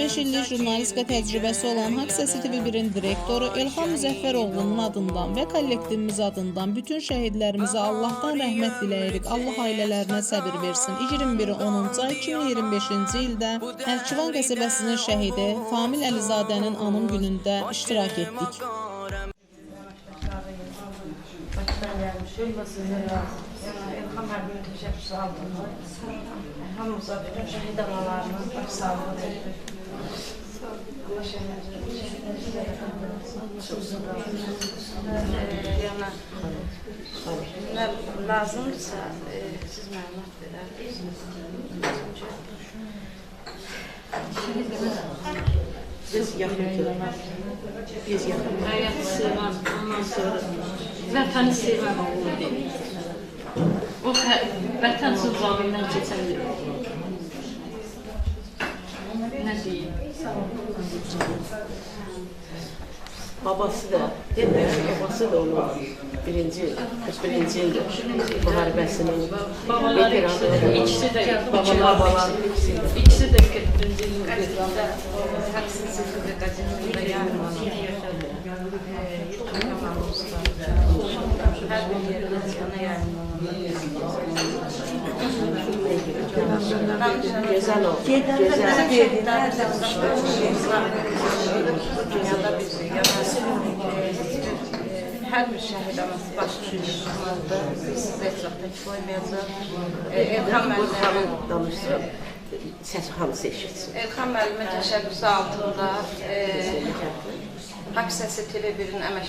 35 illik jurnalistika təcrübəsi olan Haqq Səsi TV1-in direktoru Elxan Müzəffəroğlu'nun adından və kollektivimiz adından bütün şəhidlərimizə Allahdan rəhmət diləyirik. Allah ailələrinə səbir versin. 21-10 ay 2025-ci ildə Ərkivan qəsəbəsinin şəhidi Famil Əlizadənin anım günündə iştirak etdik. İlham Hərbi'nin təşəkküsü altında hamımıza bütün şəhid analarına başsağlığı diləyirik. Nə lazımdırsa siz məlumat verərsiniz. Biz yaxındır. Biz yaxındır. Həyatı sevən, ondan sonra vətəni sevən oğlu deyil. O vətən sızlarından keçən nə deyil? Babası da, demir, babası da onun birinci ildir müharibəsinin veteranı. İkisi də Babalar, ikisi də 41-ci ildə. Hepsi sıfırda gazetinde yayınlanır. YouTube kanalımızda her bir yerden yana yayınlanır. Güzel o. Dünyada bizi her bir şəhid anası başını düşmanlıqda sizə çox tək qoymayacaq. Elxan müəllim danışsın, səs hamısı eşitsin. Elxan müəllimin təşəbbüsü altında Haqq Səsi TV1-in əmək